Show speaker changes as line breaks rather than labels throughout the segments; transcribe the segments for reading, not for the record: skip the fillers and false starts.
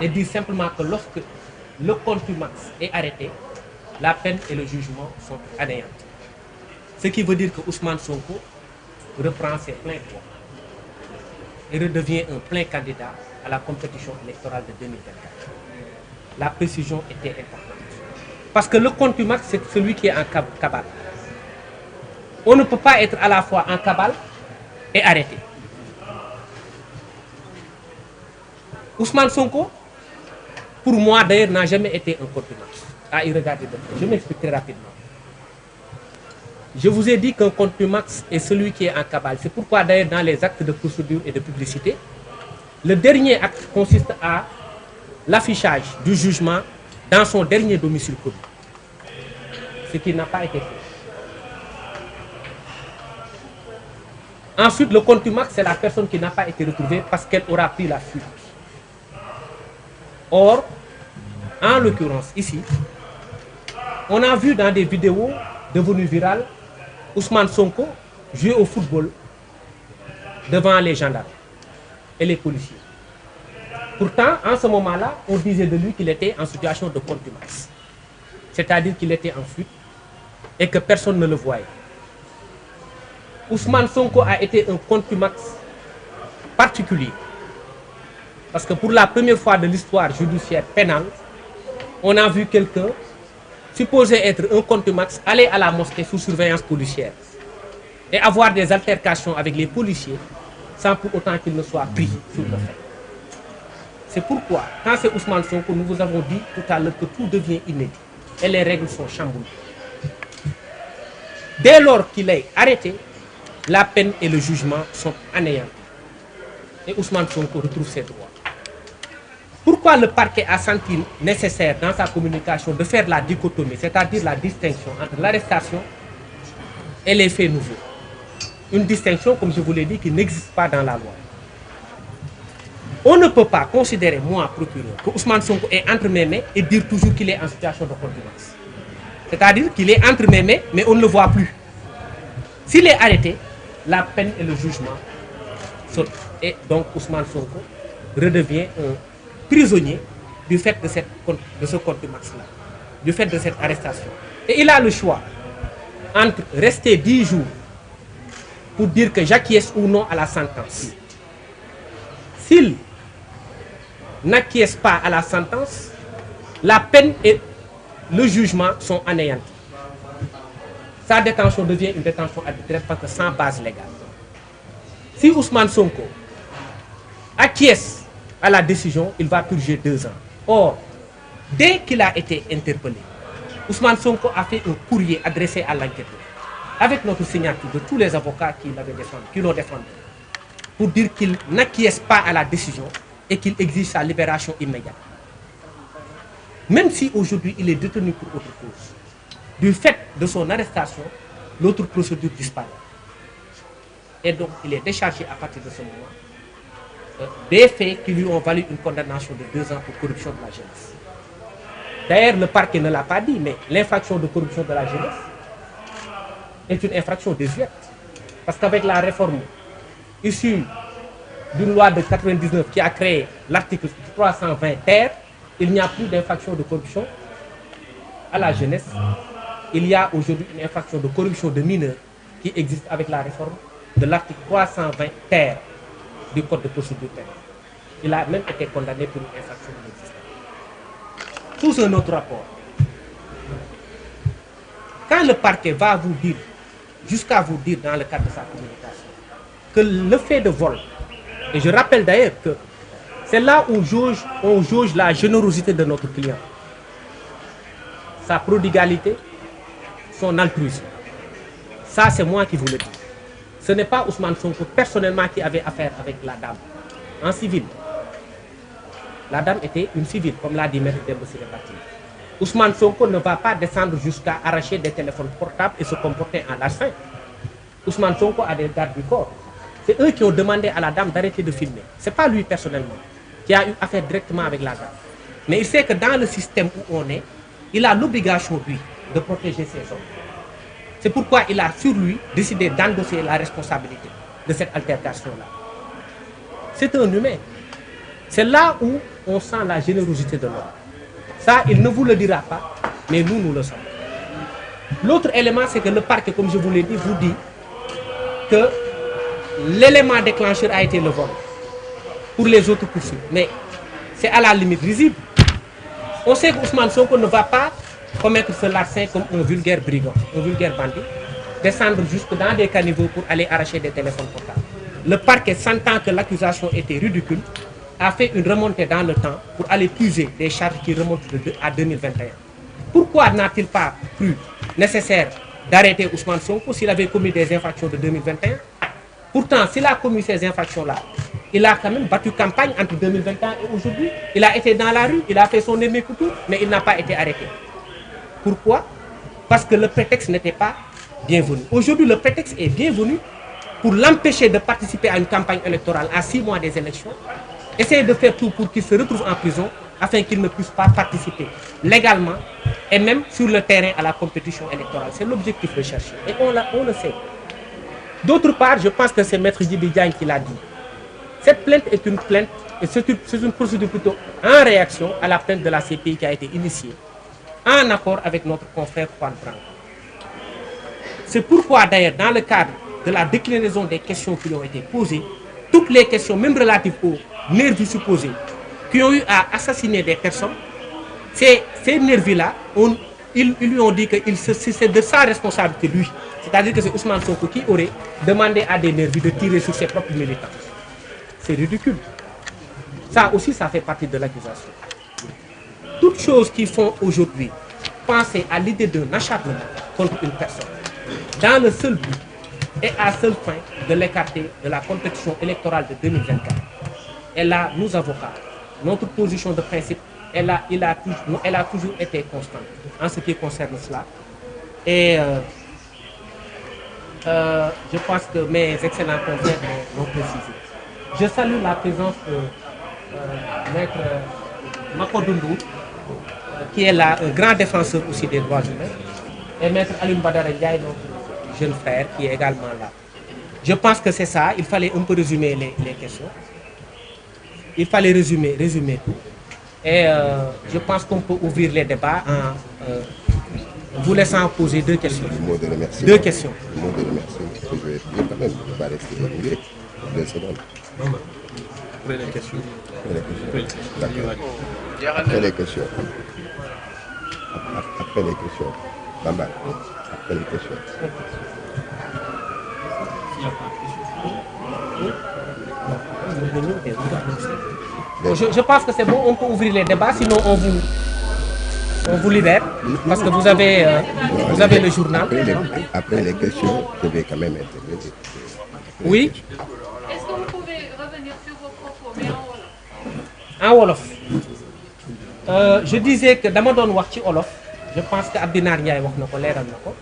et dire simplement que lorsque le contumax est arrêté, la peine et le jugement sont anéantis. Ce qui veut dire que Ousmane Sonko reprend ses pleins droits et redevient un plein candidat à la compétition électorale de 2024. La précision était importante. Parce que le contumax, c'est celui qui est en cabale. On ne peut pas être à la fois en cabale et arrêté. Ousmane Sonko, pour moi d'ailleurs, n'a jamais été un contumax. À y regarder de près. Je m'expliquerai rapidement. Je vous ai dit qu'un contumax est celui qui est en cabale. C'est pourquoi d'ailleurs dans les actes de procédure et de publicité, le dernier acte consiste à l'affichage du jugement dans son dernier domicile connu. Ce qui n'a pas été fait. Ensuite, le contumax, c'est la personne qui n'a pas été retrouvée parce qu'elle aura pris la fuite. Or, en l'occurrence ici, on a vu dans des vidéos devenues virales Ousmane Sonko jouer au football devant les gendarmes et les policiers. Pourtant, en ce moment-là, on disait de lui qu'il était en situation de contumace. C'est-à-dire qu'il était en fuite et que personne ne le voyait. Ousmane Sonko a été un contumax particulier. Parce que pour la première fois de l'histoire judiciaire pénale, on a vu quelqu'un supposé être un contumax aller à la mosquée sous surveillance policière et avoir des altercations avec les policiers sans pour autant qu'il ne soit pris sur le fait. C'est pourquoi, quand c'est Ousmane Sonko, nous vous avons dit tout à l'heure que tout devient inédit et les règles sont chamboulées. Dès lors qu'il est arrêté, la peine et le jugement sont anéantis. Et Ousmane Sonko retrouve ses droits. Pourquoi le parquet a senti nécessaire dans sa communication de faire la dichotomie, c'est-à-dire la distinction entre l'arrestation et les faits nouveaux? Une distinction, comme je vous l'ai dit, qui n'existe pas dans la loi. On ne peut pas considérer, moi, procureur, que Ousmane Sonko est entre mes mains et dire toujours qu'il est en situation de contumace. C'est-à-dire qu'il est entre mes mains, mais on ne le voit plus. S'il est arrêté, la peine et le jugement sautent. Et donc Ousmane Sonko redevient un prisonnier du fait de ce contumace-là, du fait de cette arrestation. Et il a le choix entre rester 10 jours pour dire que j'acquiesce ou non à la sentence. S'il n'acquiesce pas à la sentence, la peine et le jugement sont anéantis. Sa détention devient une détention arbitraire parce que sans base légale. Si Ousmane Sonko acquiesce à la décision, il va purger 2 ans. Or, dès qu'il a été interpellé, Ousmane Sonko a fait un courrier adressé à l'enquêteur, avec notre signature de tous les avocats qui l'ont défendu, pour dire qu'il n'acquiesce pas à la décision et qu'il exige sa libération immédiate. Même si aujourd'hui il est détenu pour autre cause, du fait de son arrestation, l'autre procédure disparaît. Et donc il est déchargé à partir de ce moment des faits qui lui ont valu une condamnation de 2 ans pour corruption de la jeunesse. D'ailleurs, le parquet ne l'a pas dit, mais l'infraction de corruption de la jeunesse est une infraction désuète. Parce qu'avec la réforme issue d'une loi de 1999 qui a créé l'article 320 ter, il n'y a plus d'infraction de corruption à la jeunesse. Il y a aujourd'hui une infraction de corruption de mineurs qui existe avec la réforme de l'article 320 ter du Code de procédure pénale. Il a même été condamné pour une infraction inexistante. Sous un autre rapport, quand le parquet va vous dire, jusqu'à vous dire dans le cadre de sa communication, que le fait de vol, et je rappelle d'ailleurs que c'est là où on jauge la générosité de notre client, sa prodigalité, son altruisme. Ça, c'est moi qui vous le dis. Ce n'est pas Ousmane Sonko personnellement qui avait affaire avec la dame, en civil. La dame était une civile, comme l'a dit Maître Demba Ciré Bathily. Ousmane Sonko ne va pas descendre jusqu'à arracher des téléphones portables et se comporter en larcin. Ousmane Sonko a des gardes du corps. C'est eux qui ont demandé à la dame d'arrêter de filmer. Ce n'est pas lui personnellement qui a eu affaire directement avec la dame. Mais il sait que dans le système où on est, il a l'obligation, lui, de protéger ses hommes. C'est pourquoi il a sur lui décidé d'endosser la responsabilité de cette altercation-là. C'est un humain. C'est là où on sent la générosité de l'homme. Ça, il ne vous le dira pas, mais nous le savons. L'autre élément, c'est que le parquet, comme je vous l'ai dit, vous dit que l'élément déclencheur a été le vol pour les autres poursuites. Mais c'est à la limite risible. On sait qu'Ousmane Sonko ne va pas commettre ce larcin comme un vulgaire brigand, un vulgaire bandit, descendre jusque dans des caniveaux pour aller arracher des téléphones portables. Le parquet, sentant que l'accusation était ridicule, a fait une remontée dans le temps pour aller puiser des charges qui remontent à 2021. Pourquoi n'a-t-il pas cru nécessaire d'arrêter Ousmane Sonko s'il avait commis des infractions de 2021? Pourtant, s'il a commis ces infractions-là, il a quand même battu campagne entre 2021 et aujourd'hui. Il a été dans la rue, il a fait son émecoutou, mais il n'a pas été arrêté. Pourquoi? Parce que le prétexte n'était pas bienvenu. Aujourd'hui, le prétexte est bienvenu pour l'empêcher de participer à une campagne électorale à 6 mois des élections. Essayer de faire tout pour qu'il se retrouve en prison afin qu'il ne puisse pas participer légalement et même sur le terrain à la compétition électorale. C'est l'objectif recherché et on le sait. D'autre part, je pense que c'est Maître Djibi Diagne qui l'a dit. Cette plainte est une plainte et c'est une procédure plutôt en réaction à la plainte de la CPI qui a été initiée en accord avec notre confrère Juan Branco. C'est pourquoi d'ailleurs dans le cadre de la déclinaison des questions qui lui ont été posées, toutes les questions, même relatives aux nervis supposés, qui ont eu à assassiner des personnes, ces nervis-là, ils lui ont dit que c'est de sa responsabilité lui. C'est-à-dire que c'est Ousmane Sonko qui aurait demandé à des nervis de tirer sur ses propres militants. C'est ridicule. Ça aussi, ça fait partie de l'accusation. Toutes choses qui font aujourd'hui penser à l'idée d'un acharnement contre une personne, dans le seul but et à seule fin de l'écarter de la compétition électorale de 2024. Et là, nous avocats, notre position de principe, elle a toujours été constante en ce qui concerne cela. Et je pense que mes excellents confrères l'ont précisé. Je salue la présence de Maître Makodundu, qui est là, un grand défenseur aussi des droits humains, et Maître Alioune Badara Ndiaye, notre jeune frère, qui est également là. Je pense que c'est ça, il fallait un peu résumer les questions. Il fallait résumer tout. Et je pense qu'on peut ouvrir les débats en vous laissant poser deux questions. Deux questions.
Le mot de remerciement que je vais dire quand même, il va rester remué. 2 secondes.
Après les questions.
Après les questions. Après les questions. Bamba. Après les questions.
Je pense que c'est bon, on peut ouvrir les débats, sinon on vous libère, parce que vous avez le journal.
Après les questions, je vais quand même intervenir.
Oui.
Est-ce que vous pouvez revenir sur vos propos, mais en Wolof?
En Wolof. Je disais que dama doon wax ci Wolof, je pense que Abdinar Ndiaye wax na ko leeral na ko,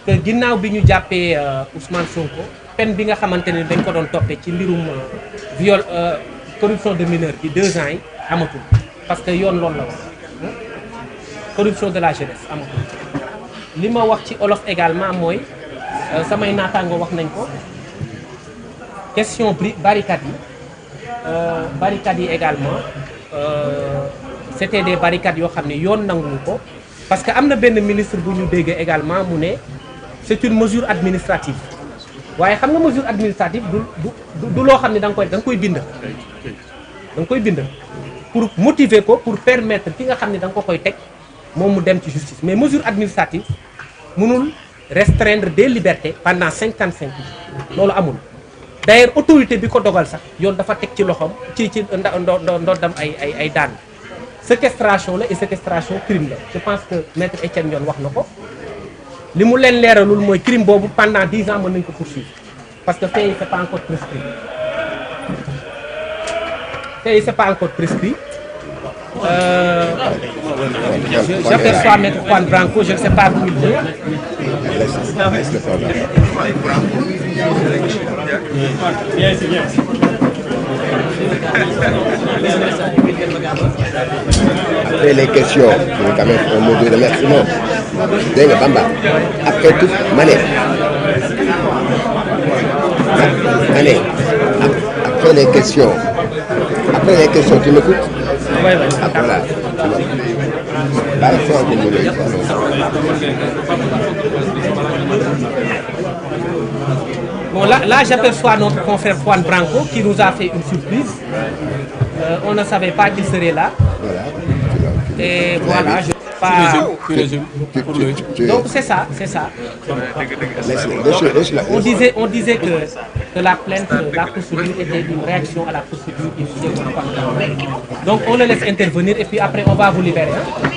que ginnaaw bi ñu jàppee Ousmane Sonko, peine bi nga xamante ne dañ ko doon toppee ci mbirum viol corruption de mineur bi 2 ans yi amatul, parce que yoon loolu la wax corruption de la jeunesse amatul. li ma wax ci Wolof également mooy samay naataango wax nañ ko question barricades yi également c'était des barricades yoo xam ne yoon nanguwu ko, parce que am na benn ministre bu ñu dégg également mu ne c'est une mesure administrative. waaye xam nga mesure administrative du loo xam ne da nga koy bind. da nga koy bind pour motiver ko, pour permettre ki nga xam ne da nga ko koy teg moom mu dem ci justice. Mais mesure administrative mënul restreindre des libertés pendant 55 jours loolu amul. D'ailleurs autorité bi ko dogal sax yoon dafa teg ci loxoom ci ndoddam ay daan. Séquestration la et séquestration crime la. Je pense que maître Etienne Ndione wax na ko. li mu leen leeralul mooy crime boobu pendant 10 ans mën nañu ko poursuivre parce que tey c'est pas encore prescrit. J'aperçois maître Juan Branco, je ne sais pas d'où il vient.
Après les questions, je vais quand même un mot de remerciement. Dégg nga Bamba. Après tout, après les questions, Après les questions, tu m'écoutes?
Ouais, ouais.
Ah, voilà. Bah, il faut un peu de mieux.
Bon, là j'aperçois notre confrère Juan Branco qui nous a fait une surprise. On ne savait pas qu'il serait là.
Voilà.
Et voilà, je ne sais pas. Donc c'est ça.
Laisse-la.
On disait que la plainte, la procédure était une réaction à la procédure initiée par Juan Branco. Donc on le laisse intervenir et puis après on va vous libérer. Hein.